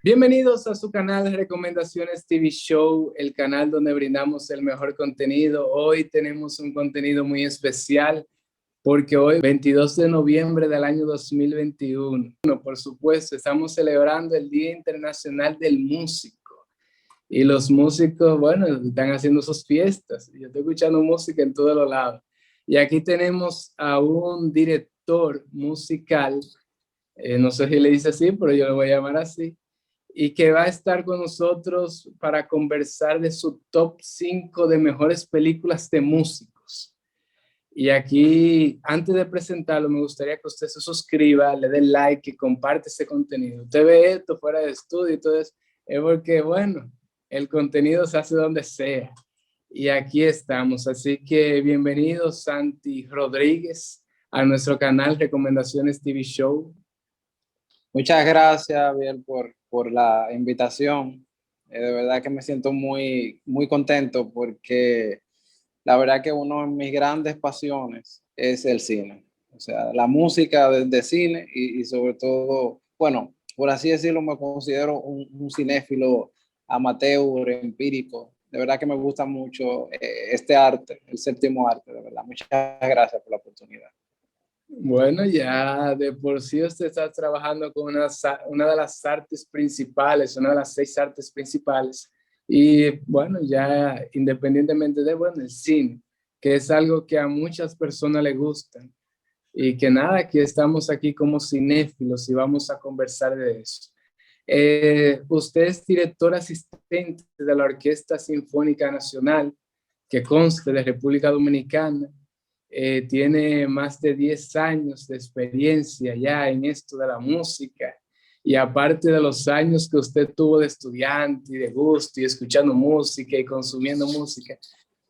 Bienvenidos a su canal de Recomendaciones TV Show, el canal donde brindamos el mejor contenido. Hoy tenemos un contenido muy especial porque hoy, 22 de noviembre del año 2021, bueno, por supuesto, estamos celebrando el Día Internacional del Músico. Y los músicos, bueno, están haciendo sus fiestas. Yo estoy escuchando música en todos los lados. Y aquí tenemos a un director musical, no sé si le dice así, pero yo lo voy a llamar así, y que va a estar con nosotros para conversar de su top 5 de mejores películas de músicos. Y aquí, antes de presentarlo, me gustaría que usted se suscriba, le dé like y comparte este contenido. Usted ve esto fuera de estudio y todo eso, es porque, bueno, el contenido se hace donde sea. Y aquí estamos. Así que bienvenido, Santi Rodríguez, a nuestro canal Recomendaciones TV Show. Muchas gracias, Biel, por la invitación. De verdad que me siento muy contento porque la verdad que una de mis grandes pasiones es el cine. O sea, la música de cine y sobre todo, bueno, por así decirlo, me considero un cinéfilo amateur, empírico. De verdad que me gusta mucho este arte, el séptimo arte, de verdad. Muchas gracias por la oportunidad. Bueno, ya de por sí usted está trabajando con una de las artes principales, una de las 6 artes principales. Y bueno, ya independientemente de, bueno, el cine, que es algo que a muchas personas les gustan. Y que nada, que estamos aquí como cinéfilos y vamos a conversar de eso. Usted es director asistente de la Orquesta Sinfónica Nacional, que consta de República Dominicana. Tiene más de 10 años de experiencia ya en esto de la música. Y aparte de los años que usted tuvo de estudiante y de gusto y escuchando música y consumiendo música.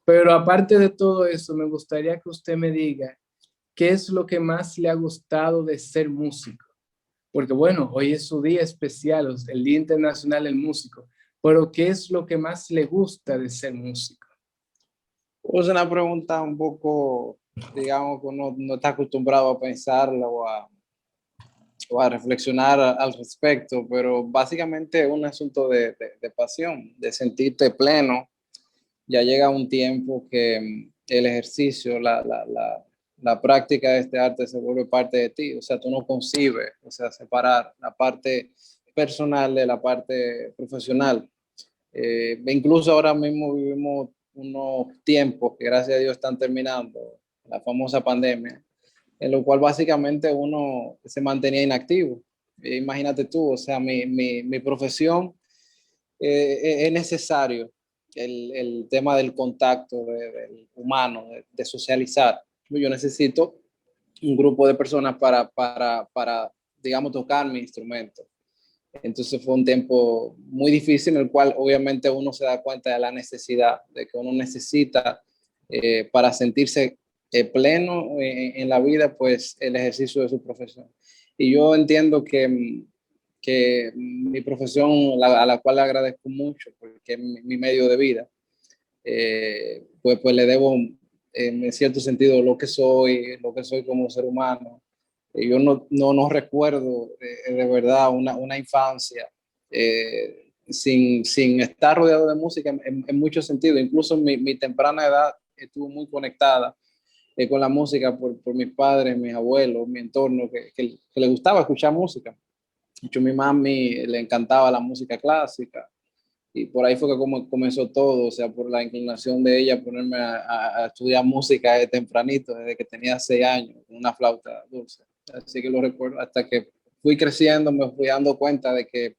Pero aparte de todo eso, me gustaría que usted me diga qué es lo que más le ha gustado de ser músico. Porque bueno, hoy es su día especial, el Día Internacional del Músico. Pero ¿qué es lo que más le gusta de ser músico? Es una pregunta un poco, digamos, que uno no está acostumbrado a pensarla o a reflexionar al respecto, pero básicamente es un asunto de pasión, de sentirte pleno. Ya llega un tiempo que el ejercicio, la práctica de este arte se vuelve parte de ti, o sea, tú no concibes, o sea, separar la parte personal de la parte profesional. Incluso ahora mismo vivimos unos tiempos que gracias a Dios están terminando, la famosa pandemia, en lo cual básicamente uno se mantenía inactivo. Imagínate tú, o sea, mi profesión es necesario el tema del contacto del humano, de socializar. Yo necesito un grupo de personas para, digamos, tocar mi instrumento. Entonces fue un tiempo muy difícil en el cual obviamente uno se da cuenta de la necesidad, de que uno necesita para sentirse pleno en la vida, pues el ejercicio de su profesión. Y yo entiendo que mi profesión, a la cual le agradezco mucho, porque es mi medio de vida, pues le debo en cierto sentido lo que soy como ser humano. Yo no recuerdo de verdad una infancia sin estar rodeado de música en muchos sentidos. Incluso mi temprana edad estuvo muy conectada con la música por mis padres, mis abuelos, mi entorno, que le gustaba escuchar música. De hecho, mi mami le encantaba la música clásica y por ahí fue que como comenzó todo, o sea, por la inclinación de ella ponerme a estudiar música de tempranito, desde que tenía 6 años, con una flauta dulce. Así que lo recuerdo hasta que fui creciendo, me fui dando cuenta de que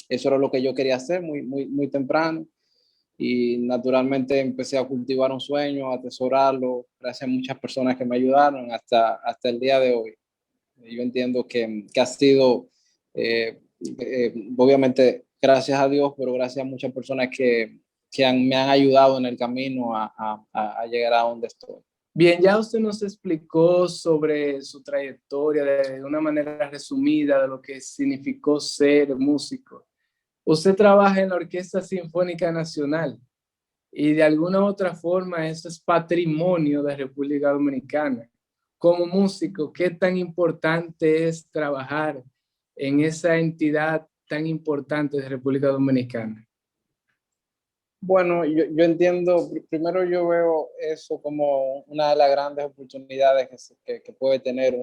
eso era lo que yo quería hacer muy temprano y naturalmente empecé a cultivar un sueño, a atesorarlo, gracias a muchas personas que me ayudaron hasta el día de hoy. Yo entiendo que ha sido, obviamente, gracias a Dios, pero gracias a muchas personas que me han ayudado en el camino a llegar a donde estoy. Bien, ya usted nos explicó sobre su trayectoria de una manera resumida de lo que significó ser músico. Usted trabaja en la Orquesta Sinfónica Nacional y de alguna u otra forma eso es patrimonio de República Dominicana. Como músico, ¿qué tan importante es trabajar en esa entidad tan importante de República Dominicana? Bueno, yo entiendo, primero yo veo eso como una de las grandes oportunidades que puede tener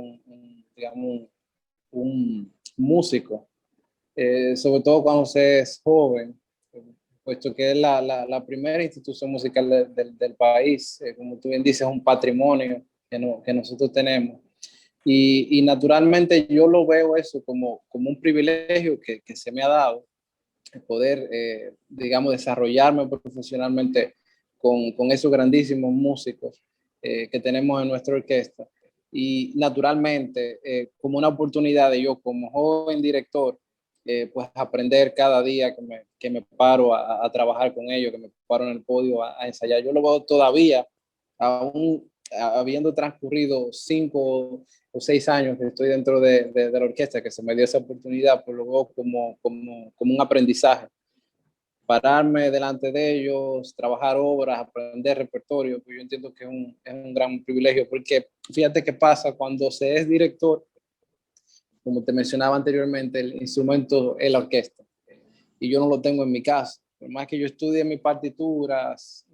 digamos, un músico, sobre todo cuando se es joven, puesto que es la primera institución musical del país, como tú bien dices, es un patrimonio que nosotros tenemos. Y naturalmente yo lo veo eso como un privilegio que se me ha dado, poder, digamos, desarrollarme profesionalmente con esos grandísimos músicos que tenemos en nuestra orquesta. Y naturalmente, como una oportunidad de yo como joven director, pues aprender cada día que me paro a trabajar con ellos, que me paro en el podio a ensayar. Yo lo veo todavía, aún habiendo transcurrido 5 o 6 años que estoy dentro de la orquesta, que se me dio esa oportunidad, pues lo veo como un aprendizaje. Pararme delante de ellos, trabajar obras, aprender repertorio, pues yo entiendo que es un gran privilegio, porque fíjate qué pasa cuando se es director, como te mencionaba anteriormente, el instrumento es la orquesta, y yo no lo tengo en mi casa. Por más que yo estudie mis partituras,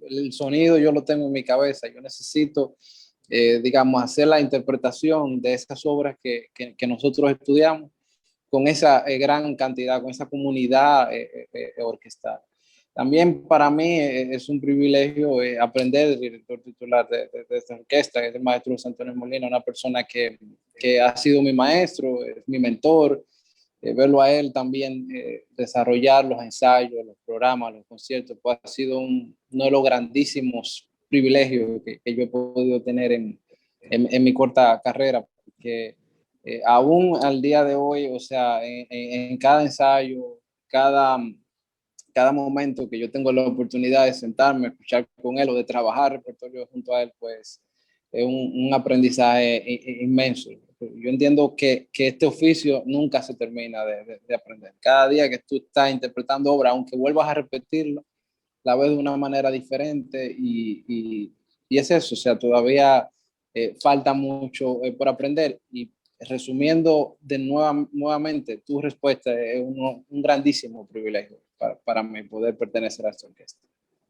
el sonido yo lo tengo en mi cabeza, yo necesito, digamos, hacer la interpretación de esas obras que nosotros estudiamos con esa gran cantidad, con esa comunidad orquestal. También para mí es un privilegio aprender del director titular de esta orquesta, que es el maestro José Antonio Molina, una persona que ha sido mi maestro, es mi mentor. Verlo a él también desarrollar los ensayos, los programas, los conciertos, pues ha sido uno de los grandísimos privilegios que yo he podido tener en mi corta carrera, porque aún al día de hoy, o sea, en cada ensayo, cada momento que yo tengo la oportunidad de sentarme, escuchar con él o de trabajar repertorio junto a él, pues es un aprendizaje inmenso. Yo entiendo que este oficio nunca se termina de aprender. Cada día que tú estás interpretando obra, aunque vuelvas a repetirlo, la ves de una manera diferente y es eso, o sea, todavía falta mucho por aprender. Y resumiendo nuevamente, tu respuesta es un grandísimo privilegio para mí poder pertenecer a esta orquesta.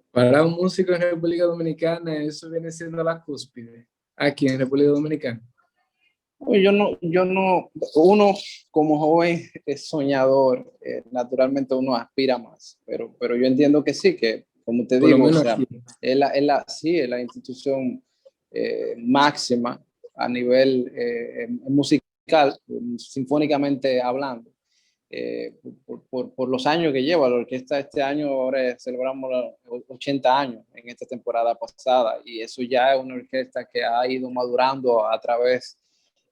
Para un músico en República Dominicana, eso viene siendo la cúspide, aquí en República Dominicana. Uno como joven es soñador, naturalmente uno aspira más, pero yo entiendo que sí, que como te Por lo digo, o menos sea, aquí. sí, es la institución máxima a nivel musical, sinfónicamente hablando, por los años que lleva la orquesta. Este año ahora celebramos los 80 años en esta temporada pasada, y eso ya es una orquesta que ha ido madurando a través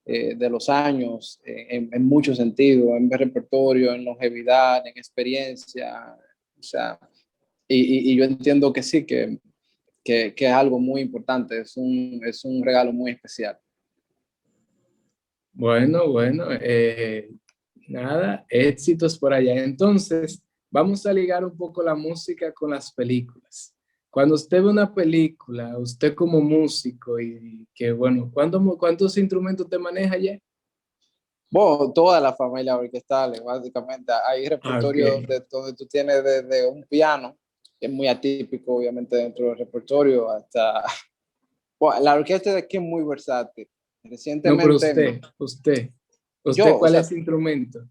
de los años, en muchos sentidos, en repertorio, en longevidad, en experiencia, o sea, y yo entiendo que sí, que es algo muy importante, es un regalo muy especial. Bueno, nada, éxitos por allá. Entonces, vamos a ligar un poco la música con las películas. Cuando usted ve una película, usted como músico, y que bueno, ¿cuántos instrumentos te maneja ya? Bueno, toda la familia orquestal, básicamente. Hay Ah, ok. repertorio donde tú tienes desde un piano, que es muy atípico, obviamente, dentro del repertorio, hasta... Bueno, la orquesta de aquí es muy versátil. No, pero Recientemente, usted, yo, o ¿cuál sea, es instrumento?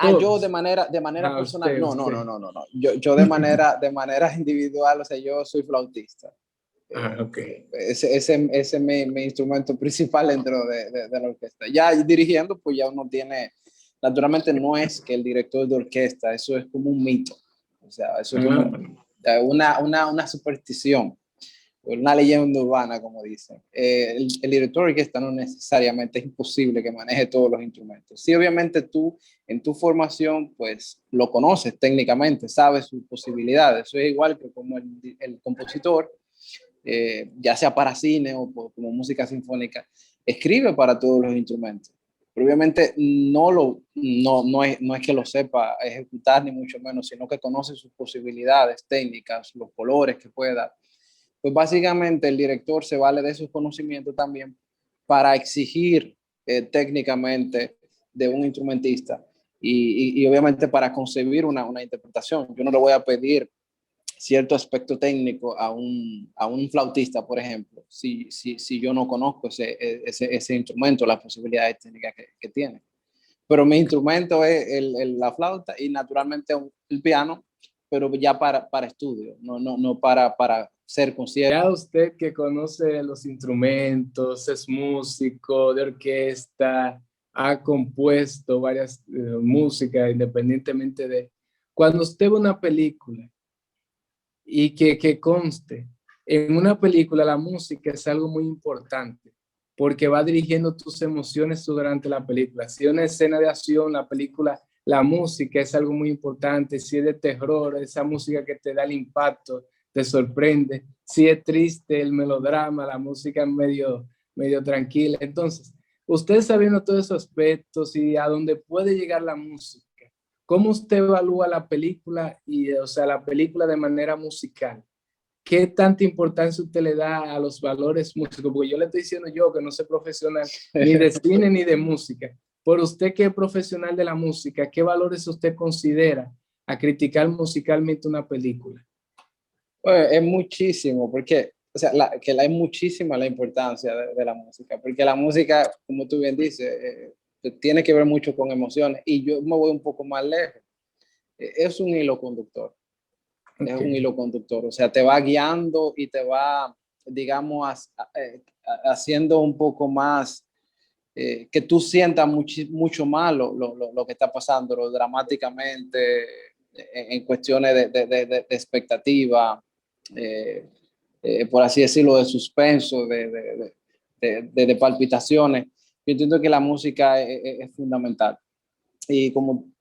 yo Todos. de manera Ah, personal, usted. no. Yo de manera individual, o sea, yo soy flautista. Ah, ok. Ese es mi instrumento principal dentro de la orquesta. Ya dirigiendo, pues ya uno tiene, naturalmente no es que el director de orquesta, eso es como un mito, o sea, eso es como Ah, una superstición, una leyenda urbana, como dicen. El director de orquesta no necesariamente es imposible que maneje todos los instrumentos. Sí, obviamente tú en tu formación, pues lo conoces técnicamente, sabes sus posibilidades. Eso es igual que como el compositor, ya sea para cine o como música sinfónica, escribe para todos los instrumentos. Pero obviamente no es que lo sepa ejecutar, ni mucho menos, sino que conoce sus posibilidades técnicas, los colores que puede dar. Pues básicamente el director se vale de sus conocimientos también para exigir técnicamente de un instrumentista y obviamente para concebir una interpretación. Yo no le voy a pedir cierto aspecto técnico a un flautista, por ejemplo, si yo no conozco ese instrumento, las posibilidades técnicas que tiene. Pero mi instrumento es la flauta y naturalmente el piano, pero ya para estudio, no para ser concierto. Ya usted que conoce los instrumentos, es músico de orquesta, ha compuesto varias músicas independientemente de... Cuando usted ve una película y que conste, en una película la música es algo muy importante porque va dirigiendo tus emociones durante la película. Si es una escena de acción, la película, la música es algo muy importante. Si es de terror, esa música que te da el impacto, te sorprende. Si es triste, el melodrama, la música medio tranquila. Entonces, usted sabiendo todos esos aspectos y a dónde puede llegar la música, ¿cómo usted evalúa la película y, o sea, la película de manera musical? ¿Qué tanta importancia usted le da a los valores músicos? Porque yo le estoy diciendo yo que no soy profesional ni de cine ni de música. Por usted que es profesional de la música, ¿qué valores usted considera a criticar musicalmente una película? Bueno, es muchísimo, porque, o sea, hay muchísima la importancia de la música, porque la música, como tú bien dices, tiene que ver mucho con emociones, y yo me voy un poco más lejos. Es un hilo conductor, es un Okay. hilo conductor, o sea, te va guiando y te va, digamos, haciendo un poco más, que tú sientas mucho más lo que está pasando, lo dramáticamente, en cuestiones de expectativa, eh, por así decirlo, de suspenso, de palpitaciones. Yo entiendo que la música es fundamental. Y como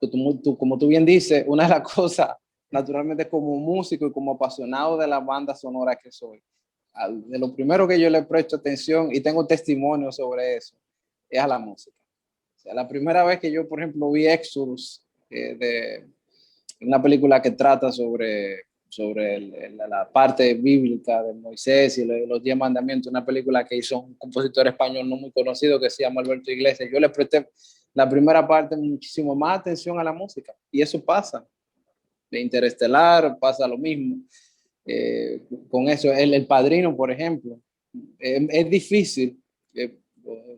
tú bien dices, una de las cosas, naturalmente como músico y como apasionado de la banda sonora que soy, de lo primero que yo le presto atención y tengo testimonio sobre eso, es a la música. O sea, la primera vez que yo, por ejemplo, vi Exodus, de una película que trata sobre la parte bíblica de Moisés y los 10 mandamientos, una película que hizo un compositor español no muy conocido que se llama Alberto Iglesias. Yo le presté la primera parte muchísimo más atención a la música y eso pasa. De Interestelar pasa lo mismo. Con eso, el Padrino, por ejemplo, es difícil.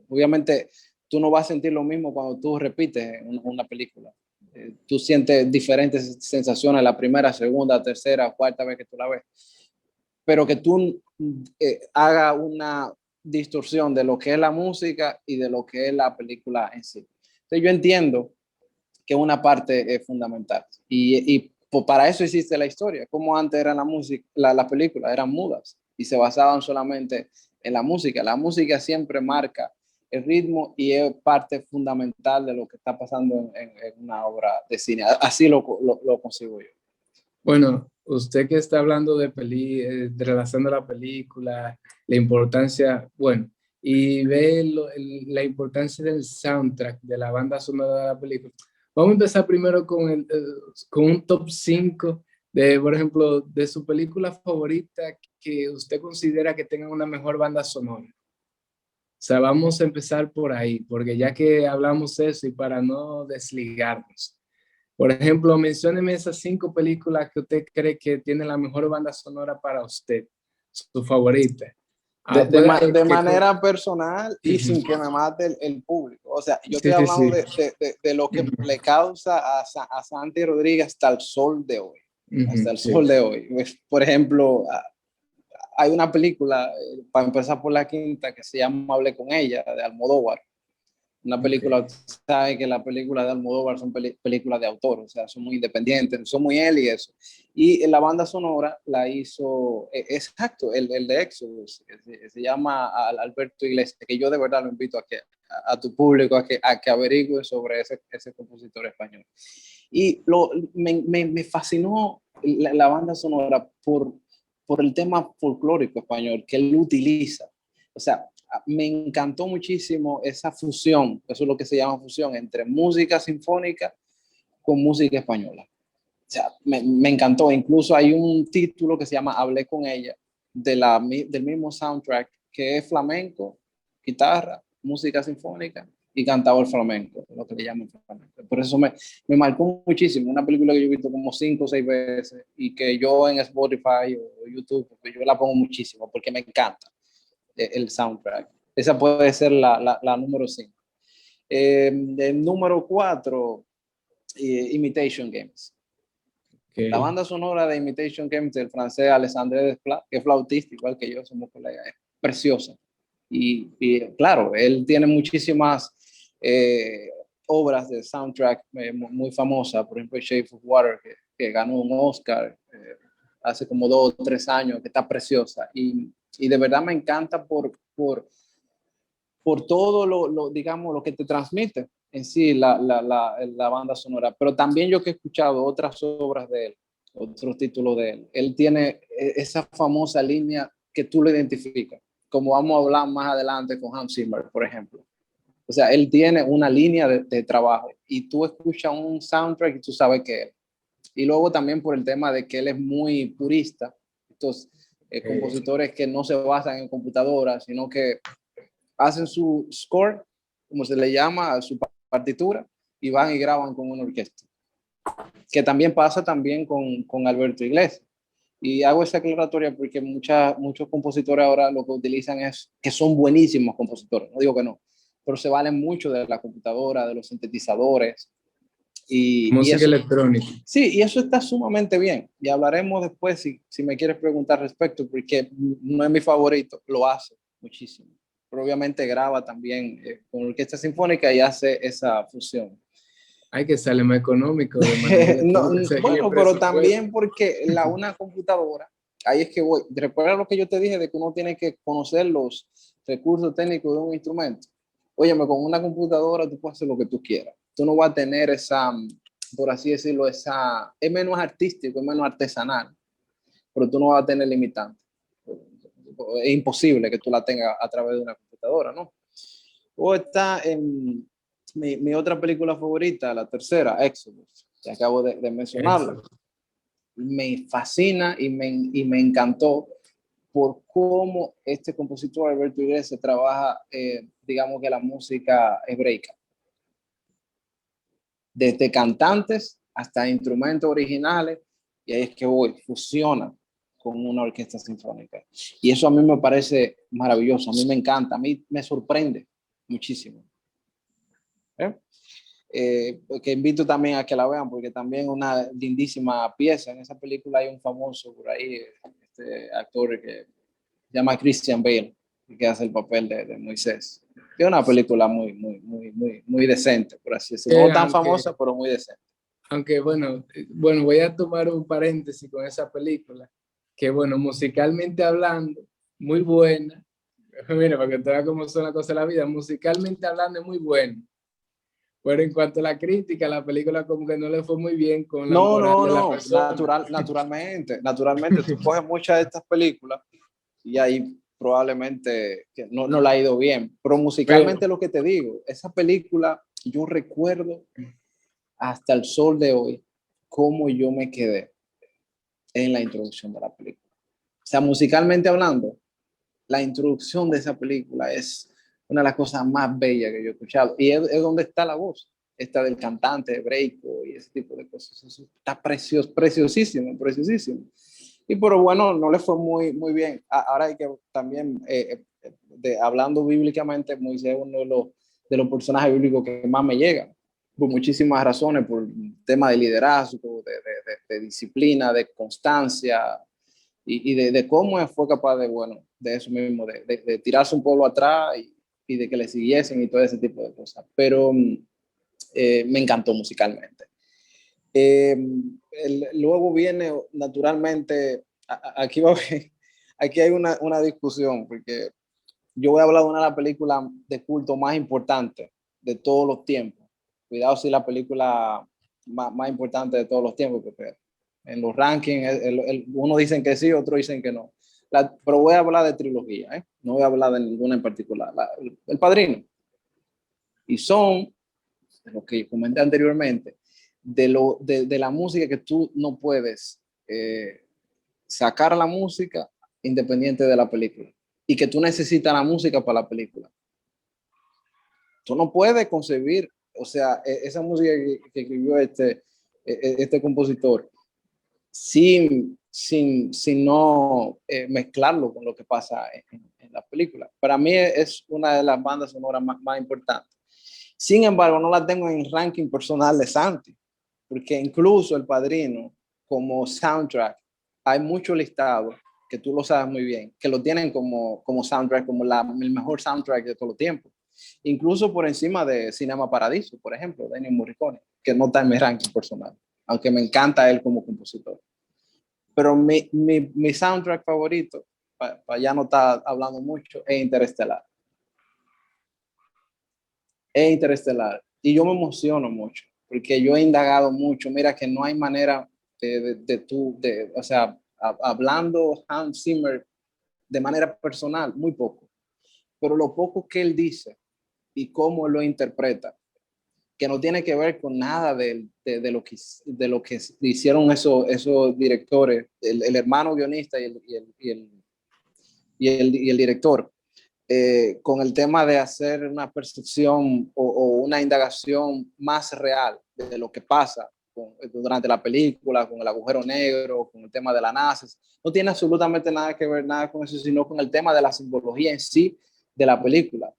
Obviamente, tú no vas a sentir lo mismo cuando tú repites una película. Tú sientes diferentes sensaciones la primera, segunda, tercera, cuarta vez que tú la ves. Pero que tú hagas una distorsión de lo que es la música y de lo que es la película en sí. Entonces yo entiendo que una parte es fundamental. Y pues para eso existe la historia. Como antes era la música, la película eran mudas y se basaban solamente en la música. La música siempre marca el ritmo y es parte fundamental de lo que está pasando en una obra de cine. Así lo consigo yo. Bueno, usted que está hablando relacionando la película, la importancia, bueno, y ve la importancia del soundtrack, de la banda sonora de la película. Vamos a empezar primero con un top 5 de, por ejemplo, de su película favorita que usted considera que tenga una mejor banda sonora. O sea, vamos a empezar por ahí, porque ya que hablamos de eso y para no desligarnos. Por ejemplo, mencióneme esas 5 películas que usted cree que tiene la mejor banda sonora para usted, su favorita. Ah, De manera personal y sin que me mate el público. O sea, yo estoy sí, sí, hablando sí. de lo que le causa a Santi Rodríguez hasta el sol de hoy. Hasta el Sí. sol de hoy. Por ejemplo, hay una película, para empezar por la quinta, que se llama Hablé con ella, de Almodóvar. Una película, Okay. sabe que las películas de Almodóvar son películas de autor, o sea, son muy independientes, son muy él y eso. Y la banda sonora la hizo, exacto, el de Exodus, se llama Alberto Iglesias, que yo de verdad lo invito a tu público a que averigüe sobre ese compositor español. Y me fascinó la banda sonora por el tema folclórico español que él utiliza. O sea, me encantó muchísimo esa fusión, eso es lo que se llama fusión, entre música sinfónica con música española. O sea, me encantó. Incluso hay un título que se llama Hablé con ella, del mismo soundtrack, que es flamenco, guitarra, música sinfónica y cantaba el flamenco, lo que le llaman flamenco. Por eso me marcó muchísimo. Una película que yo he visto como 5 o 6 veces y que yo en Spotify o YouTube, porque yo la pongo muchísimo porque me encanta el soundtrack. Esa puede ser la número 5. El número 4, Imitation Games. Okay. La banda sonora de Imitation Games del francés Alexandre Desplat, que es flautista, igual que yo, somos colegas, es preciosa. Y claro, él tiene muchísimas obras de soundtrack muy famosas, por ejemplo, Shape of Water, que ganó un Oscar hace como 2 o 3 años, que está preciosa. Y de verdad me encanta por todo digamos, lo que te transmite en sí la banda sonora. Pero también yo que he escuchado otras obras de él, otros títulos de él, él tiene esa famosa línea que tú lo identificas, como vamos a hablar más adelante con Hans Zimmer, por ejemplo. O sea, él tiene una línea de trabajo y tú escuchas un soundtrack y tú sabes que él. Y luego también por el tema de que él es muy purista. Estos compositores que no se basan en computadoras, sino que hacen su score, como se le llama, su partitura, y van y graban con una orquesta. Que también pasa también con Alberto Iglesias. Y hago esa aclaratoria porque muchos compositores ahora lo que utilizan es que son buenísimos compositores, no digo que no, pero se valen mucho de la computadora, de los sintetizadores. Y Música eso, electrónica. sí, y eso está sumamente bien. Y hablaremos después si me quieres preguntar respecto, porque no es mi favorito, lo hace muchísimo. Pero obviamente graba también con orquesta sinfónica y hace esa fusión. Hay que sale más económico de manera No, bueno, pero también porque una computadora, ahí es que voy. Recuerda lo que yo te dije de que uno tiene que conocer los recursos técnicos de un instrumento. Óyeme, con una computadora tú puedes hacer lo que tú quieras. Tú no vas a tener esa, por así decirlo, es menos artístico, es menos artesanal, pero tú no vas a tener limitante. Es imposible que tú la tengas a través de una computadora, ¿no? O está en mi otra película favorita, la tercera, Exodus, que acabo de mencionarla. Me fascina y me encantó por cómo este compositor Alberto Iglesias trabaja, digamos que la música hebreica. Desde cantantes hasta instrumentos originales, y ahí es que voy, fusiona con una orquesta sinfónica. Y eso a mí me parece maravilloso, a mí me encanta, a mí me sorprende muchísimo. Que invito también a que la vean porque también una lindísima pieza. En esa película hay un famoso por ahí, este actor que se llama Christian Bale, que hace el papel de Moisés. Es una película muy decente, por así decirlo. No tan famosa, pero muy decente. Aunque bueno, voy a tomar un paréntesis con esa película, que bueno, musicalmente hablando, muy buena. Mira, para que te veas cómo son las cosas de la vida, musicalmente hablando es muy buena. Pero en cuanto a la crítica, la película como que no le fue muy bien con la moral de la persona. Naturalmente, tú coges muchas de estas películas y ahí probablemente que no le ha ido bien. Pero musicalmente lo que te digo, esa película yo recuerdo hasta el sol de hoy cómo yo me quedé en la introducción de la película. O sea, musicalmente hablando, la introducción de esa película es una de las cosas más bellas que yo he escuchado. Y es donde está la voz, esta del cantante hebreico y ese tipo de cosas. Eso está preciosísimo, preciosísimo. Y pero bueno, no le fue muy bien. Ahora hay que también, hablando bíblicamente, Moisés es uno de los personajes bíblicos que más me llegan, por muchísimas razones, por tema de liderazgo, de disciplina, de constancia, y de cómo fue capaz de eso mismo, de tirarse un pueblo atrás y de que le siguiesen y todo ese tipo de cosas. Pero me encantó musicalmente. Luego viene naturalmente, aquí hay una discusión, porque yo voy a hablar de una de las películas de culto más importantes de todos los tiempos. Cuidado si la película más importante de todos los tiempos, porque en los rankings unos dicen que sí, otros dicen que no. Pero voy a hablar de trilogía, ¿eh? No voy a hablar de ninguna en particular. El Padrino. Y son, lo que comenté anteriormente, de la música que tú no puedes sacar la música independiente de la película. Y que tú necesitas la música para la película. Tú no puedes concebir, o sea, esa música que escribió este compositor sin no mezclarlo con lo que pasa en la película. Para mí es una de las bandas sonoras más importantes. Sin embargo, no la tengo en ranking personal de Santi, porque incluso El Padrino, como soundtrack, hay muchos listados, que tú lo sabes muy bien, que lo tienen como soundtrack, como el mejor soundtrack de todos los tiempos. Incluso por encima de Cinema Paradiso, por ejemplo, de Ennio Morricone, que no está en mi ranking personal, aunque me encanta él como compositor. Pero mi soundtrack favorito, para ya no estar hablando mucho, es Interestelar. Es Interestelar. Y yo me emociono mucho, porque yo he indagado mucho. Mira que no hay manera o sea, hablando Hans Zimmer de manera personal, muy poco. Pero lo poco que él dice y cómo lo interpreta, que no tiene que ver con nada de lo que hicieron esos directores, el hermano guionista y el director, con el tema de hacer una percepción o una indagación más real de lo que pasa durante la película, con el agujero negro, con el tema de la NASA. No tiene absolutamente nada que ver nada con eso, sino con el tema de la simbología en sí de la película.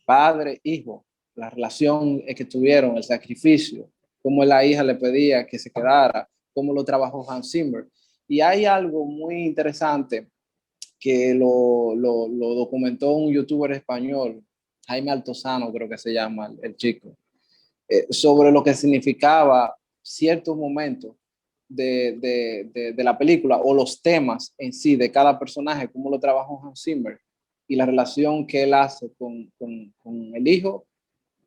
Padre, hijo, la relación que tuvieron, el sacrificio, cómo la hija le pedía que se quedara, cómo lo trabajó Hans Zimmer. Y hay algo muy interesante que lo documentó un youtuber español, Jaime Altozano, creo que se llama el chico, sobre lo que significaba ciertos momentos de la película o los temas en sí de cada personaje, cómo lo trabajó Hans Zimmer y la relación que él hace con el hijo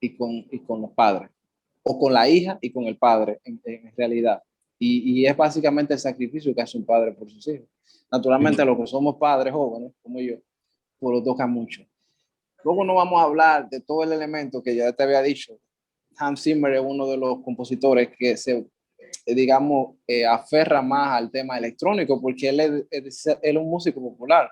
y con los padres, o con la hija y con el padre en realidad. Y es básicamente el sacrificio que hace un padre por sus hijos. Naturalmente, los que somos padres jóvenes, como yo, pues lo toca mucho. Luego no vamos a hablar de todo el elemento que ya te había dicho. Hans Zimmer es uno de los compositores que se, digamos, aferra más al tema electrónico porque él es un músico popular.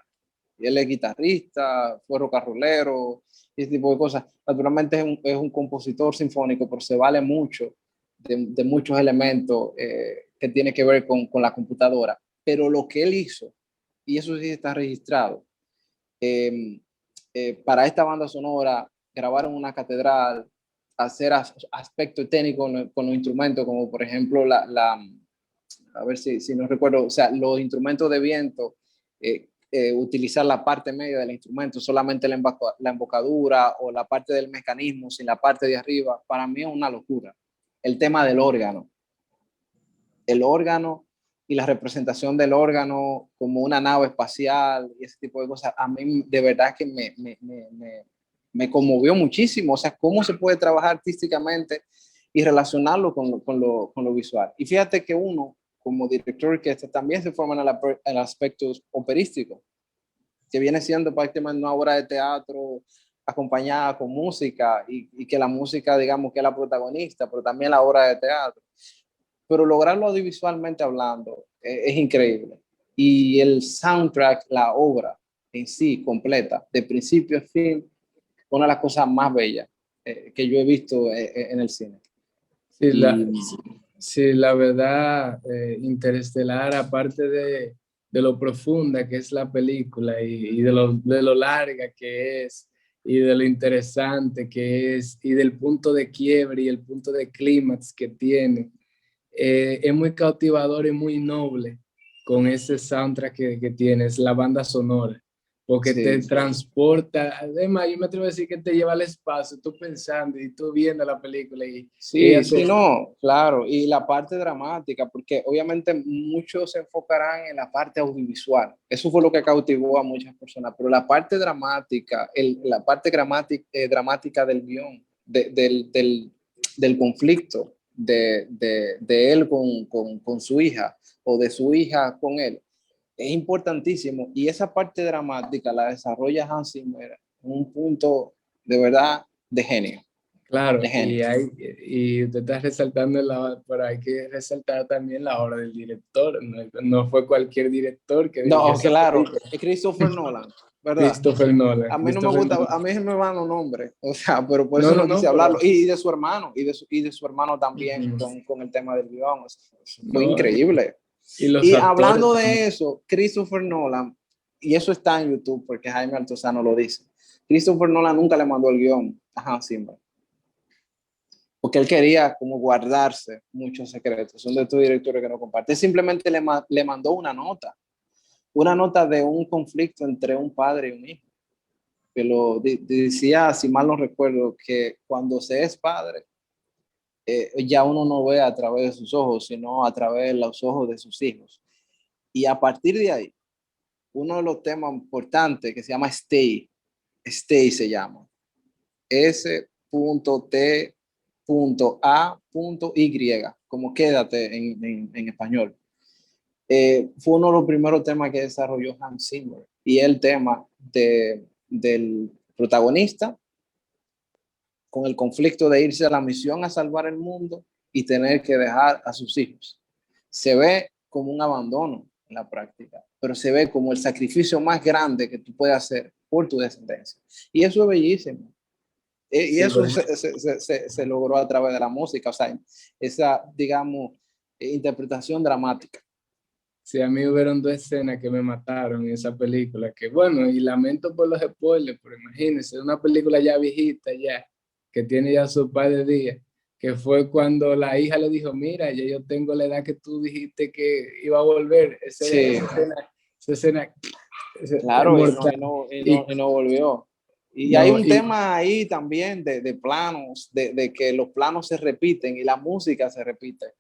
Él es guitarrista, fue rock and rollero, y ese tipo de cosas. Naturalmente es un compositor sinfónico, pero se vale mucho de muchos elementos que tiene que ver con la computadora. Pero lo que él hizo, y eso sí está registrado, eh, para esta banda sonora, grabar en una catedral, hacer aspectos técnicos con los instrumentos, como por ejemplo a ver si no recuerdo, o sea, los instrumentos de viento, utilizar la parte media del instrumento, solamente la embocadura o la parte del mecanismo sin la parte de arriba, para mí es una locura. El tema del órgano. El órgano y la representación del órgano como una nave espacial y ese tipo de cosas, a mí de verdad que me conmovió muchísimo. O sea, cómo se puede trabajar artísticamente y relacionarlo con lo visual. Y fíjate que uno, como director que también se forma en el aspecto operístico, que viene siendo prácticamente una obra de teatro acompañada con música y que la música, digamos, que es la protagonista, pero también la obra de teatro. Pero lograrlo audiovisualmente hablando es increíble. Y el soundtrack, la obra en sí, completa, de principio a fin, una de las cosas más bellas que yo he visto en el cine. Sí, Y sí, la verdad, Interestelar, aparte de lo profunda que es la película y de lo larga que es y de lo interesante que es y del punto de quiebre y el punto de clímax que tiene, es muy cautivador y muy noble con ese soundtrack que tienes, la banda sonora, porque te sí, transporta, además yo me atrevo a decir que te lleva al espacio, tú pensando y tú viendo la película y sí, ella te... sí, no, claro. Y la parte dramática, porque obviamente muchos se enfocarán en la parte audiovisual. Eso fue lo que cautivó a muchas personas, pero la parte dramática, la parte dramática del guión, del conflicto de él con su hija o de su hija con él, es importantísimo. Y esa parte dramática la desarrolla Hans Zimmer en un punto de verdad de genio. Claro, De genio. y usted está resaltando, pero hay que resaltar también la obra del director. No, no fue cualquier director que dirigió No, esa claro, película. es Christopher Nolan, ¿verdad? Christopher Nolan. A mí no me Christopher gusta, Nolan. a mí se me van los nombres, o sea, pero por No, eso no, no quise no, pero... hablarlo. Y de su hermano, y de su hermano también Ujú. con el tema del guión. Eso fue No, increíble. y los Y actores hablando también. de eso, Christopher Nolan, y eso está en YouTube porque Jaime Altozano lo dice, Christopher Nolan nunca le mandó el guión a Hans Zimmer, porque él quería como guardarse muchos secretos. Son de estos directores que no comparte. Simplemente le mandó una nota de un conflicto entre un padre y un hijo, que lo decía, si mal no recuerdo, que cuando se es padre, ya uno no ve a través de sus ojos, sino a través de los ojos de sus hijos. Y a partir de ahí, uno de los temas importantes que se llama Stay se llama, S.T.A.Y, como quédate en español. Fue uno de los primeros temas que desarrolló Hans Zimmer y el tema del protagonista con el conflicto de irse a la misión a salvar el mundo y tener que dejar a sus hijos. Se ve como un abandono en la práctica, pero se ve como el sacrificio más grande que tú puedes hacer por tu descendencia. Y eso es bellísimo. Y Sí, eso se logró a través de la música, o sea, esa, digamos, interpretación dramática. sí, a mí hubieron dos escenas que me mataron en esa película, que bueno, y lamento por los spoilers, pero imagínense, es una película ya viejita ya, que tiene ya su par de días, que fue cuando la hija le dijo, mira, ya yo tengo la edad que tú dijiste que iba a volver, Sí, esa escena es claro, mortal. Y y no volvió. Y hay no, un tema ahí también de planos, de que los planos se repiten y la música se repite.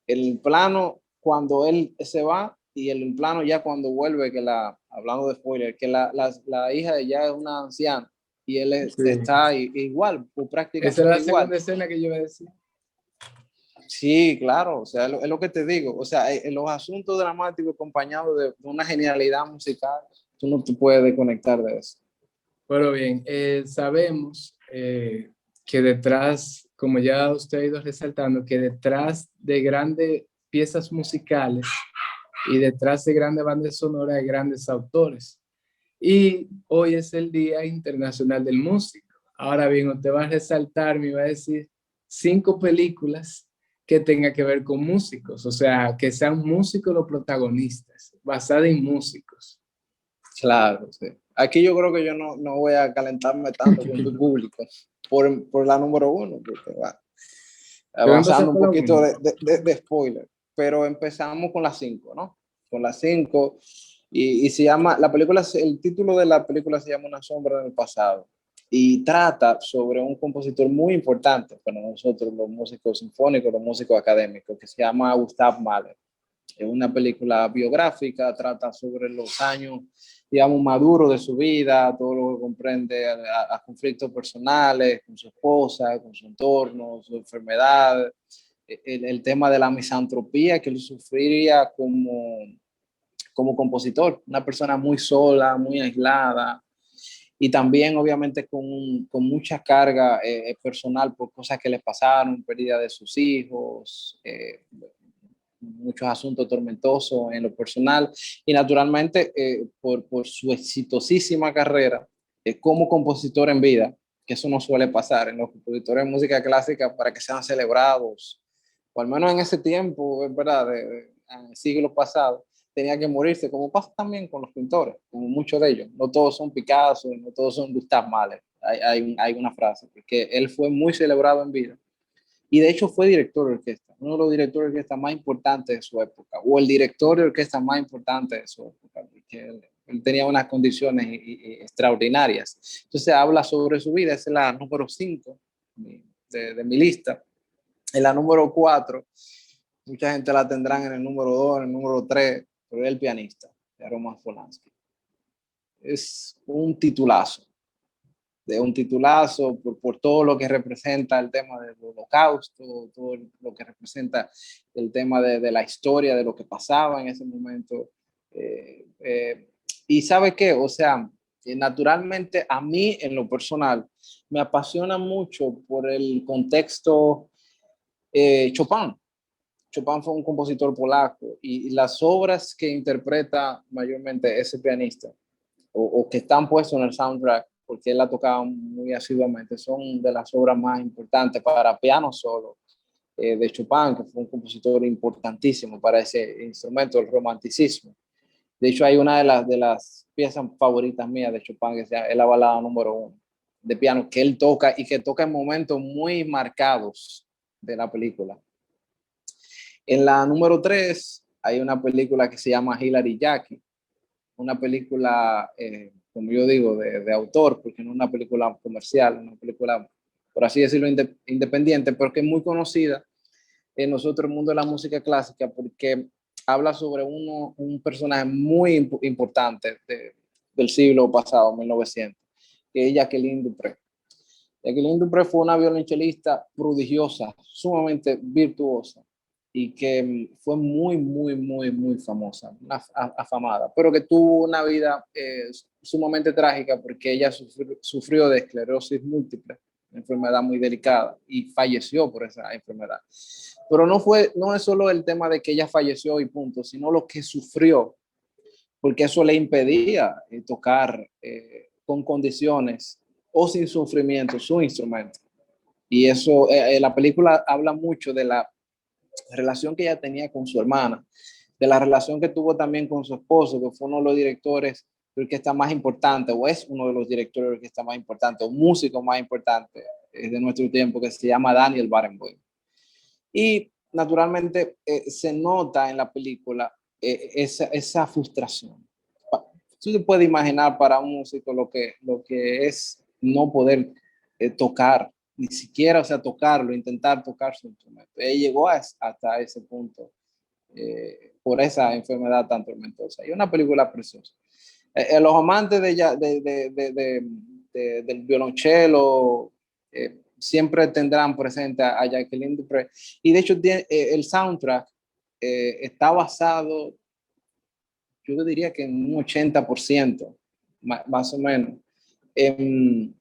El plano cuando él se va y el plano ya cuando vuelve, hablando de spoiler, que la hija ya es una anciana y él sí, está igual, o esa es prácticamente la igual. segunda escena que yo iba a decir. Sí, claro, o sea, es lo que te digo, o sea, en los asuntos dramáticos acompañados de una genialidad musical, tú no te puedes desconectar de eso. Pero bien, sabemos que detrás, como ya usted ha ido resaltando, que detrás de grandes piezas musicales y detrás de grandes bandas sonoras hay grandes autores. Y hoy es el Día Internacional del Músico. Ahora bien, usted va a resaltar, me va a decir 5 películas que tengan que ver con músicos, o sea, que sean músicos los protagonistas, basadas en músicos. Claro, sí. Aquí yo creo que yo no voy a calentarme tanto con tu público por la número uno, porque va Deben pasar avanzando un por la poquito buena. de spoiler, pero empezamos con las cinco, ¿no? Con las cinco, y se llama, la película, el título de la película se llama Una sombra en el pasado, y trata sobre un compositor muy importante para nosotros, los músicos sinfónicos, los músicos académicos, que se llama Gustav Mahler. Es una película biográfica, trata sobre los años, digamos, maduros de su vida, todo lo que comprende a conflictos personales con su esposa, con su entorno, su enfermedad, el tema de la misantropía que él sufriría como compositor, una persona muy sola, muy aislada, y también obviamente con mucha carga personal por cosas que le pasaron, pérdida de sus hijos, muchos asuntos tormentosos en lo personal y naturalmente por su exitosísima carrera como compositor en vida, que eso no suele pasar en los compositores de música clásica para que sean celebrados, o al menos en ese tiempo, es verdad, en siglos pasados, tenía que morirse, como pasa también con los pintores, como muchos de ellos. No todos son Picasso, no todos son Gustav Mahler. Hay una frase, porque él fue muy celebrado en vida y de hecho fue director de orquesta, uno de los directores de orquesta más importantes de su época, o el director de orquesta más importante de su época, porque él tenía unas condiciones extraordinarias. Entonces habla sobre su vida, esa es la número 5 de mi lista. En la número 4, mucha gente la tendrán en el número 2, en el número 3, pero es El pianista, de Roman Polanski. Es un titulazo, de un titulazo por todo lo que representa el tema del holocausto, todo lo que representa el tema de la historia, de lo que pasaba en ese momento. Y ¿sabe qué? O sea, naturalmente a mí en lo personal me apasiona mucho por el contexto Chopin. Chopin fue un compositor polaco y las obras que interpreta mayormente ese pianista o que están puestos en el soundtrack, porque él la tocaba muy asiduamente, son de las obras más importantes para piano solo de Chopin, que fue un compositor importantísimo para ese instrumento, el romanticismo. De hecho, hay una de las piezas favoritas mías de Chopin, que es la balada número 1 de piano, que él toca y que toca en momentos muy marcados de la película. En la número 3 hay una película que se llama Hilary Jackie, una película, como yo digo, de autor, porque no es una película comercial, una película, por así decirlo, independiente, pero que es muy conocida en nosotros el mundo de la música clásica, porque habla sobre un personaje muy importante del siglo pasado, 1900, que es Jacqueline Dupré. Jacqueline Dupré fue una violonchelista prodigiosa, sumamente virtuosa y que fue muy famosa, afamada, pero que tuvo una vida sumamente trágica porque ella sufrió de esclerosis múltiple, una enfermedad muy delicada, y falleció por esa enfermedad. Pero no es solo el tema de que ella falleció y punto, sino lo que sufrió, porque eso le impedía tocar con condiciones o sin sufrimiento su instrumento. Y eso, la película habla mucho de la relación que ella tenía con su hermana, de la relación que tuvo también con su esposo, que fue uno de los directores que está más importante, o es uno de los directores que está más importante, o músico más importante de nuestro tiempo, que se llama Daniel Barenboim. Y naturalmente se nota en la película esa frustración. Tú te puedes imaginar para un músico lo que es no poder tocar, ni siquiera, o sea, tocarlo, intentar tocar su instrumento. Él llegó hasta ese punto por esa enfermedad tan tormentosa. Y una película preciosa. Los amantes del violonchelo siempre tendrán presente a Jacqueline Dupré. Y de hecho, el soundtrack está basado, yo diría que en un 80%, más o menos, en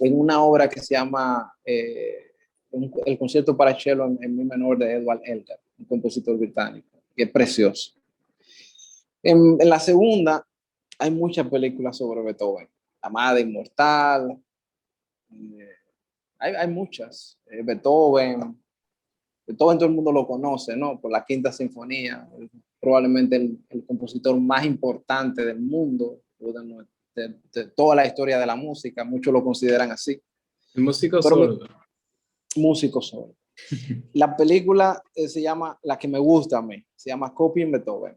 una obra que se llama El concierto para cello en mi menor de Edward Elgar, un compositor británico, que es precioso. En la segunda hay muchas películas sobre Beethoven, Amada Inmortal, hay muchas. Beethoven todo el mundo lo conoce, ¿no? Por la Quinta Sinfonía, probablemente el compositor más importante del mundo, de toda la historia de la música, muchos lo consideran así. El músico sordo. Músico solo. La película se llama, la que me gusta a mí, se llama Copying Beethoven.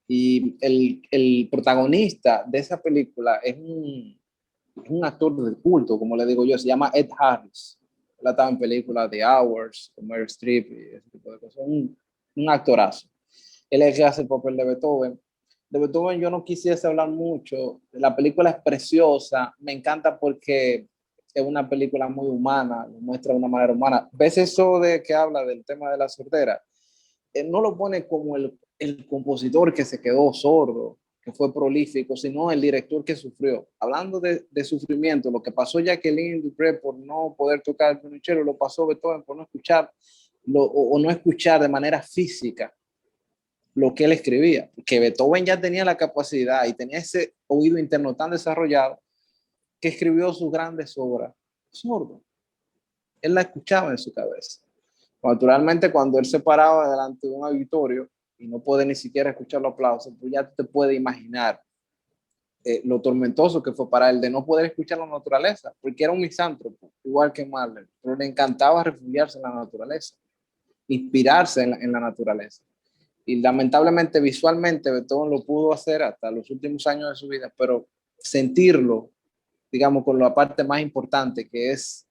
Y el protagonista de esa película es un actor de culto, como le digo yo, se llama Ed Harris. Él estaba en películas de Hours, con Meryl Streep y ese tipo de cosas. Un actorazo. Él es el que hace el papel de Beethoven. De Beethoven yo no quisiese hablar mucho. La película es preciosa. Me encanta porque es una película muy humana, lo muestra de una manera humana. ¿Ves eso de que habla del tema de la sordera? Él no lo pone como el compositor que se quedó sordo, que fue prolífico, sino el director que sufrió. Hablando de sufrimiento, lo que pasó Jacqueline Dupré por no poder tocar el violonchelo, lo pasó Beethoven por no escuchar o no escuchar de manera física lo que él escribía, que Beethoven ya tenía la capacidad y tenía ese oído interno tan desarrollado que escribió sus grandes obras sordo. Él la escuchaba en su cabeza. Naturalmente, cuando él se paraba delante de un auditorio y no puede ni siquiera escuchar los aplausos, pues ya te puedes imaginar lo tormentoso que fue para él de no poder escuchar la naturaleza, porque era un misántropo, igual que Mahler, pero le encantaba refugiarse en la naturaleza, inspirarse en la naturaleza. Y lamentablemente visualmente Beethoven lo pudo hacer hasta los últimos años de su vida, pero sentirlo, digamos, con la parte más importante que es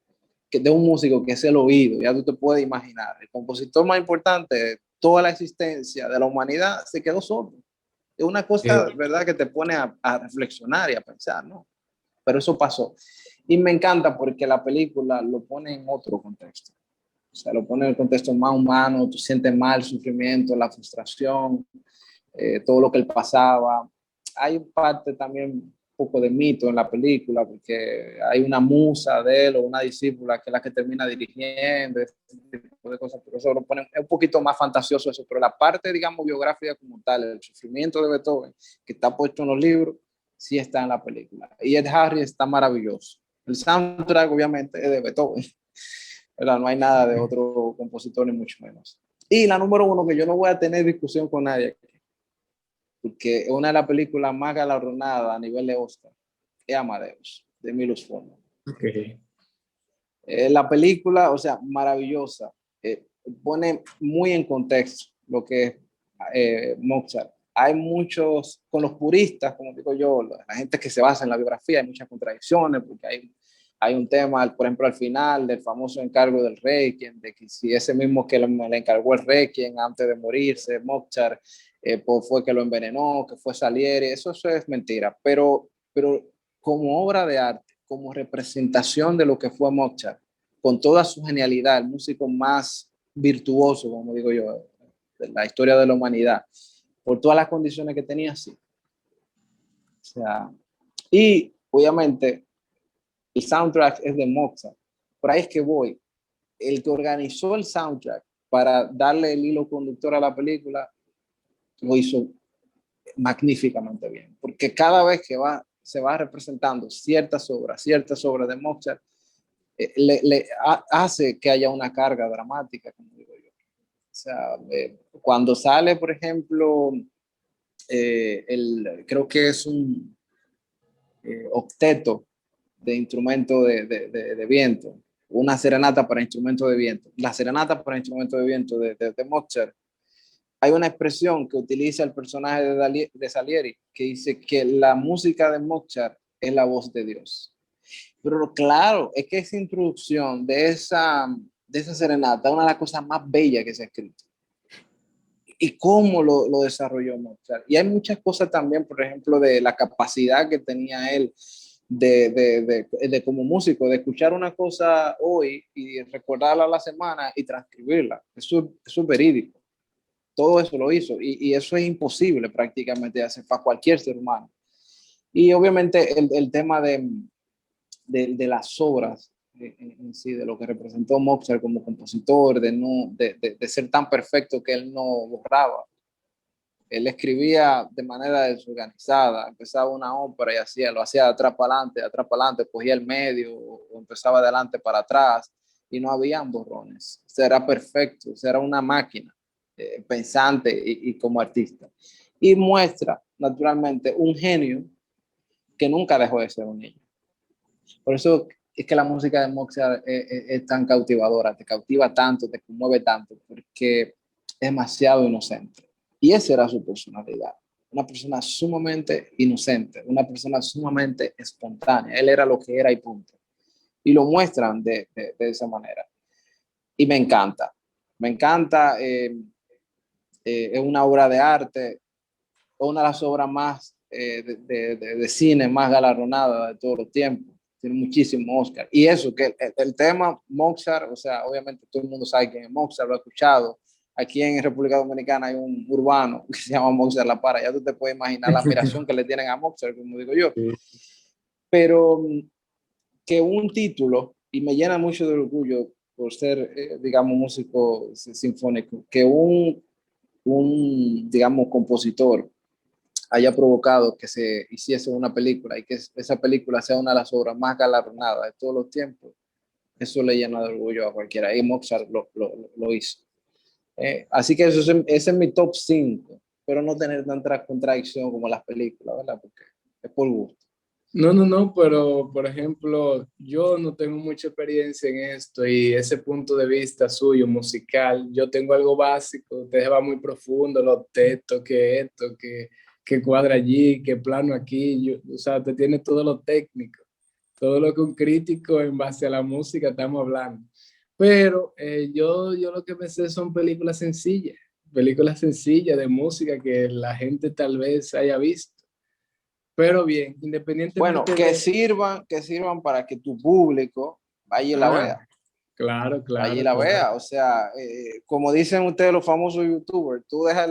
que de un músico, que es el oído, ya tú te puedes imaginar, el compositor más importante de toda la existencia de la humanidad se quedó sordo. Es una cosa, ¿verdad?, que te pone a reflexionar y a pensar, ¿no? Pero eso pasó. Y me encanta porque la película lo pone en otro contexto. O sea, lo pone en el contexto más humano, tú sientes mal el sufrimiento, la frustración, todo lo que él pasaba. Hay parte también un poco de mito en la película, porque hay una musa de él o una discípula que es la que termina dirigiendo, ese tipo de cosas, pero eso lo pone un poquito más fantasioso eso, pero la parte, digamos, biográfica como tal, el sufrimiento de Beethoven, que está puesto en los libros, sí está en la película. Y Ed Harris está maravilloso. El soundtrack, obviamente, es de Beethoven, ¿verdad? No hay nada de otro compositor, ni mucho menos. Y la número uno, que yo no voy a tener discusión con nadie, porque es una de las películas más galardonadas a nivel de Oscar, es Amadeus, de Milos Forman. Okay. La película, o sea, maravillosa, pone muy en contexto lo que es Mozart. Hay muchos, con los puristas, como digo yo, la gente que se basa en la biografía, hay muchas contradicciones, porque hay un tema, por ejemplo, al final del famoso encargo del Requiem, de que si ese mismo que le encargó el Requiem antes de morirse, Mozart, pues fue que lo envenenó, que fue Salieri, eso es mentira, pero como obra de arte, como representación de lo que fue Mozart, con toda su genialidad, el músico más virtuoso, como digo yo, de la historia de la humanidad, por todas las condiciones que tenía, sí. O sea, y obviamente el soundtrack es de Mozart. Por ahí es que voy. El que organizó el soundtrack para darle el hilo conductor a la película lo hizo magníficamente bien, porque cada vez que se va representando ciertas obras de Mozart, hace que haya una carga dramática, como digo yo. O sea, cuando sale, por ejemplo, creo que es un octeto de instrumento de viento, una serenata para instrumento de viento. La serenata para instrumento de viento de Mozart, hay una expresión que utiliza el personaje de Salieri que dice que la música de Mozart es la voz de Dios. Pero claro, es que esa introducción de esa serenata es una de las cosas más bellas que se ha escrito. Y cómo lo desarrolló Mozart. Y hay muchas cosas también, por ejemplo, de la capacidad que tenía él de como músico, de escuchar una cosa hoy y recordarla a la semana y transcribirla. Eso es verídico. Todo eso lo hizo y eso es imposible prácticamente hacer para cualquier ser humano. Y obviamente el tema de las obras en sí, de lo que representó Mozart como compositor, de ser tan perfecto que él no borraba. Él escribía de manera desorganizada, empezaba una ópera y lo hacía de atrás para adelante, cogía el medio o empezaba de adelante para atrás y no habían borrones. O sea, era perfecto, o sea, era una máquina pensante y como artista. Y muestra, naturalmente, un genio que nunca dejó de ser un niño. Por eso es que la música de Mozart es tan cautivadora, te cautiva tanto, te conmueve tanto, porque es demasiado inocente. Y esa era su personalidad. Una persona sumamente inocente, una persona sumamente espontánea. Él era lo que era y punto. Y lo muestran de esa manera. Y me encanta. Me encanta. Es una obra de arte, una de las obras más de cine más galardonadas de todos los tiempos. Tiene muchísimo Oscar. Y eso, que el tema Mozart, o sea, obviamente todo el mundo sabe quién es Mozart, lo ha escuchado. Aquí en República Dominicana hay un urbano que se llama Mozart La Para. Ya tú te puedes imaginar la admiración que le tienen a Mozart, como digo yo. Sí. Pero que un título, y me llena mucho de orgullo por ser, digamos, músico sinfónico, que digamos, compositor haya provocado que se hiciese una película y que esa película sea una de las obras más galardonadas de todos los tiempos, eso le llena de orgullo a cualquiera. Y Mozart lo hizo. Así que ese es mi top 5, pero no tener tanta contradicción como las películas, ¿verdad? Porque es por gusto. No, pero por ejemplo, yo no tengo mucha experiencia en esto y ese punto de vista suyo musical, yo tengo algo básico, usted va muy profundo, los textos, que esto, que cuadra allí, que plano aquí, o sea, usted tiene todo lo técnico, todo lo que un crítico en base a la música estamos hablando. Pero yo lo que me sé son películas sencillas de música que la gente tal vez haya visto. Pero bien, Bueno, independientemente que de... sirvan para que tu público vaya y la Ah, vea. Claro, allí claro, la claro. vea. O sea, como dicen ustedes los famosos youtubers, tú dejas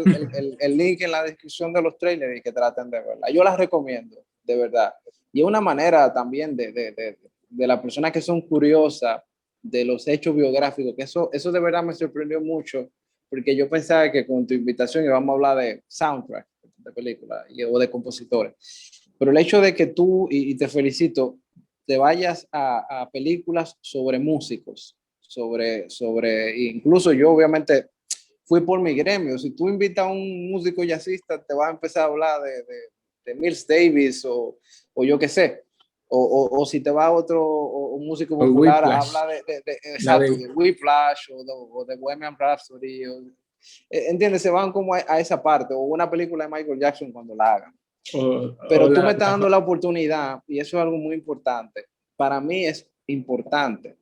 el link en la descripción de los trailers y que traten de verla. Yo las recomiendo, de verdad. Y es una manera también de las personas que son curiosas de los hechos biográficos, que eso de verdad me sorprendió mucho, porque yo pensaba que con tu invitación íbamos a hablar de soundtrack de películas o de compositores. Pero el hecho de que tú, y te felicito, te vayas a películas sobre músicos, incluso yo obviamente fui por mi gremio. Si tú invitas a un músico jazzista, te va a empezar a hablar de Miles Davis o yo qué sé. O si te va a otro un músico O popular, Whiplash, habla la exacto, de, de Whiplash o de Bohemian Rhapsody. ¿Entiendes? Se van como a esa parte. O una película de Michael Jackson cuando la hagan. o Pero tú me estás dando la oportunidad, y eso es algo muy importante. Para mí es importante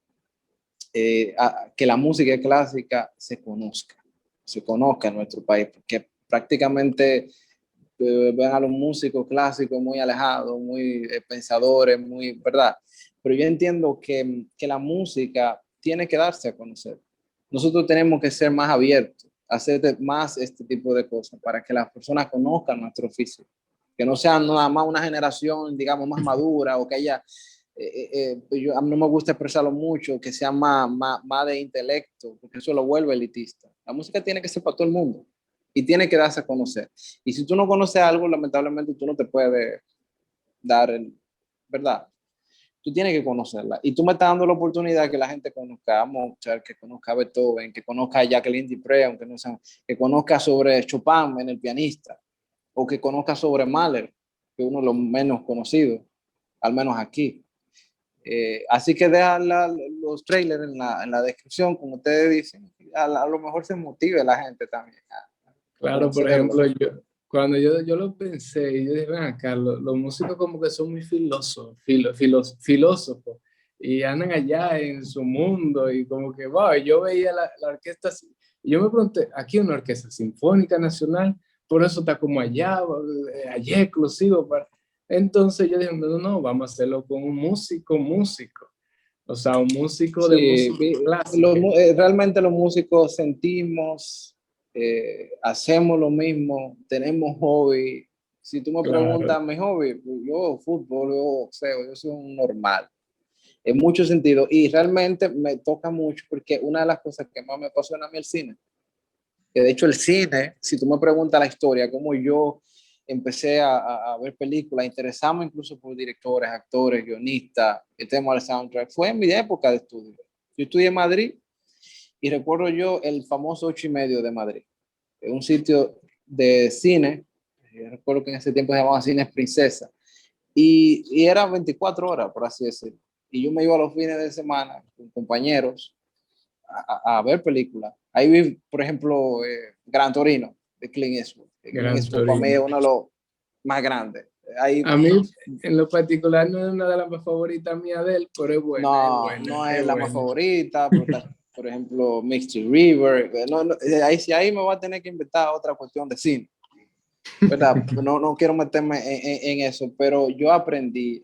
que la música clásica se conozca en nuestro país, porque prácticamente ven a los músicos clásicos muy alejados, muy pensadores, muy, ¿verdad? Pero yo entiendo que la música tiene que darse a conocer. Nosotros tenemos que ser más abiertos, hacer más este tipo de cosas para que las personas conozcan nuestro oficio, que no sean nada más una generación, digamos, más madura o que haya a mí no me gusta expresarlo mucho, que sea más de intelecto, porque eso lo vuelve elitista. La música tiene que ser para todo el mundo y tiene que darse a conocer. Y si tú no conoces algo, lamentablemente tú no te puedes dar ¿verdad? Tú tienes que conocerla. Y tú me estás dando la oportunidad que la gente conozca a Mozart, que conozca a Beethoven, que conozca a Jacqueline Dupre, aunque no sean, que conozca sobre Chopin en el pianista, o que conozca sobre Mahler, que es uno de los menos conocidos, al menos aquí. Así que deja los trailers en la descripción, como ustedes dicen, a lo mejor se motive la gente también a claro, por conocerlo. ejemplo, cuando yo lo pensé, y yo dije, ven acá, los músicos como que son muy filósofos, y andan allá en su mundo, y como que, wow, yo veía la orquesta, y yo me pregunté, aquí hay una orquesta sinfónica nacional, por eso está como allá exclusivo. Entonces yo dije, no, no, no, vamos a hacerlo con un músico, o sea, un músico de Sí, música clásica. realmente los músicos sentimos, hacemos lo mismo, tenemos hobby. Si tú me Claro, preguntas mi hobby, pues yo fútbol, yo boxeo, yo soy un normal, en muchos sentidos. Y realmente me toca mucho porque una de las cosas que más me apasiona a mí el cine, que de hecho el cine, si tú me preguntas la historia, cómo yo empecé a ver películas, interesarme incluso por directores, actores, guionistas, el tema del soundtrack, fue en mi época de estudio. Yo estudié en Madrid y recuerdo yo el famoso 8:30 de Madrid, un sitio de cine, yo recuerdo que en ese tiempo se llamaba Cines Princesa, y era 24 horas, por así decirlo. Y yo me iba a los fines de semana con compañeros a ver películas. Ahí vi, por ejemplo, Gran Torino de Clint Eastwood. Clint Gran Eastwood para mí es Torino. uno de los más grandes. Ahí, A mí, en lo particular, no es una de las más favoritas mías de él, pero es buena, es no, buena, no es es la más buena. favorita, pero está, por ejemplo, Mystic River. No, no, ahí me va a tener que inventar otra cuestión de cine, ¿verdad? No, no quiero meterme en eso, pero yo aprendí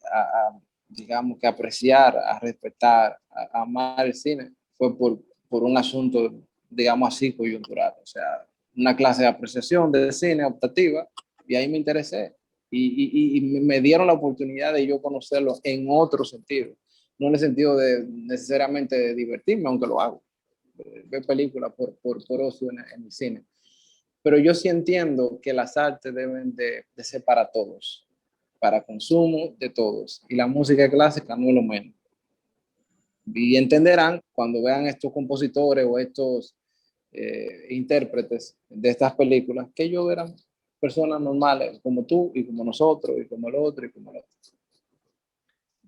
digamos, que apreciar, a respetar, a amar el cine. Fue por un asunto, digamos así, coyuntural. O sea, una clase de apreciación de cine optativa, y ahí me interesé. Y me dieron la oportunidad de yo conocerlo en otro sentido, no en el sentido de necesariamente de divertirme, aunque lo hago, ver películas por ocio en el cine. Pero yo sí entiendo que las artes deben de ser para todos, para consumo de todos, y la música clásica no es lo menos. Y entenderán cuando vean estos compositores o estos intérpretes de estas películas que ellos eran personas normales como tú y como nosotros y como el otro y como el otro.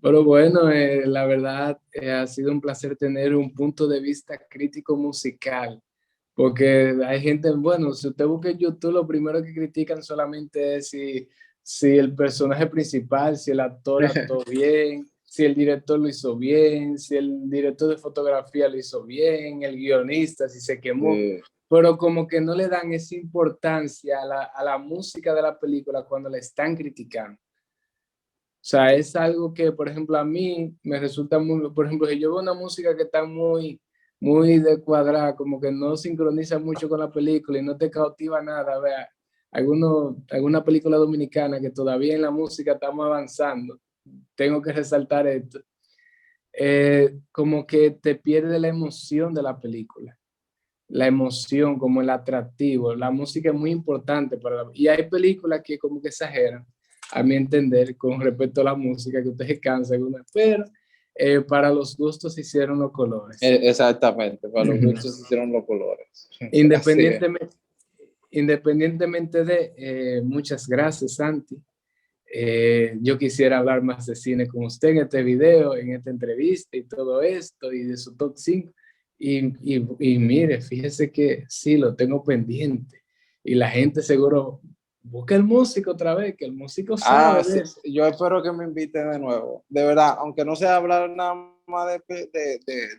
Pero bueno, la verdad, ha sido un placer tener un punto de vista crítico musical, porque hay gente, bueno, si usted busca en YouTube, lo primero que critican solamente es si el personaje principal, si el actor actuó bien, si el director lo hizo bien, si el director de fotografía lo hizo bien, el guionista, si se quemó, pero como que no le dan esa importancia a la música de la película cuando la están criticando. O sea, es algo que, por ejemplo, a mí me resulta muy, por ejemplo, si yo veo una música que está muy, muy de cuadrada, como que no sincroniza mucho con la película y no te cautiva nada. Vea, alguna película dominicana que todavía en la música estamos avanzando, tengo que resaltar esto, como que te pierde la emoción de la película, la emoción, como el atractivo. La música es muy importante y hay películas que como que exageran, a mi entender, con respecto a la música, que ustedes cansan, pero para los gustos se hicieron los colores. Exactamente, para los gustos se hicieron los colores. Así es. Independientemente de, muchas gracias, Santi. Yo quisiera hablar más de cine con usted en este video, en esta entrevista y todo esto, y de su top 5. Y mire, fíjese que sí, lo tengo pendiente. Y la gente seguro busca el músico otra vez, que el músico sabe de Sí, eso. yo espero que me inviten de nuevo. De verdad, aunque no sea hablar nada más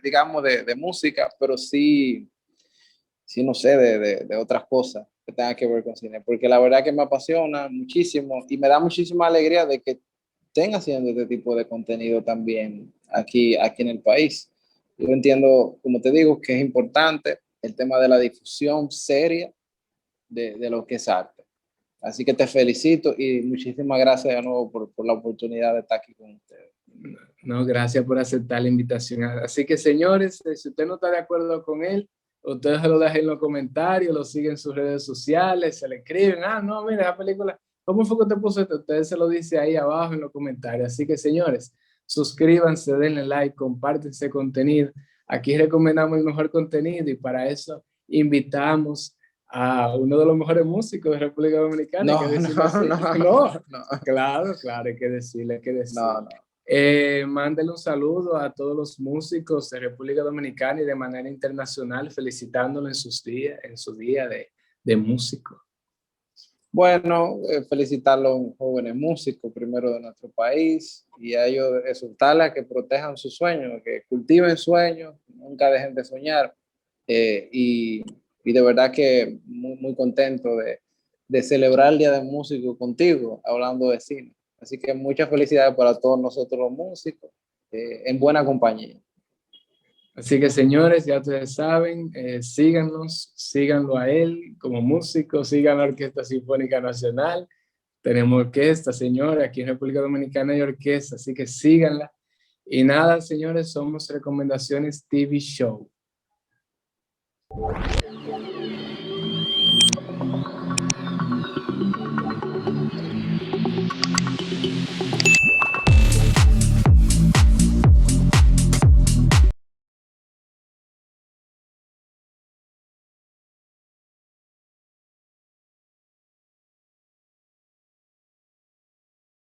digamos, de música, pero sí, sí, no sé, de otras cosas que tengan que ver con cine. Porque la verdad que me apasiona muchísimo y me da muchísima alegría de que estén haciendo este tipo de contenido también aquí en el país. Yo entiendo, como te digo, que es importante el tema de la difusión seria de lo que es arte. Así que te felicito y muchísimas gracias de nuevo por la oportunidad de estar aquí con ustedes. No, gracias por aceptar la invitación. Así que, señores, si usted no está de acuerdo con él, ustedes se lo dejen en los comentarios, lo siguen en sus redes sociales, se le escriben, no, mira, la película, ¿cómo fue que te puso esto? Ustedes se lo dicen ahí abajo en los comentarios. Así que, señores, suscríbanse, denle like, comparten ese contenido. Aquí recomendamos el mejor contenido y para eso invitamos a uno de los mejores músicos de República Dominicana, hay que decirlo así. No, claro, hay que decirle, hay que decirle. No. Mándele un saludo a todos los músicos de República Dominicana y de manera internacional, felicitándolo en su día de músico. Bueno, felicitar a los jóvenes músicos primero de nuestro país y a ellos exhortarles a que protejan sus sueños, que cultiven sueños, nunca dejen de soñar. Y de verdad que muy contento de celebrar el Día del Músico contigo, hablando de cine. Así que muchas felicidades para todos nosotros los músicos, en buena compañía. Así que, señores, ya ustedes saben, síganos, síganlo a él como músico, sigan la Orquesta Sinfónica Nacional. Tenemos orquesta, señores, aquí en República Dominicana hay orquesta, así que síganla. Y nada, señores, somos Recomendaciones TV Show.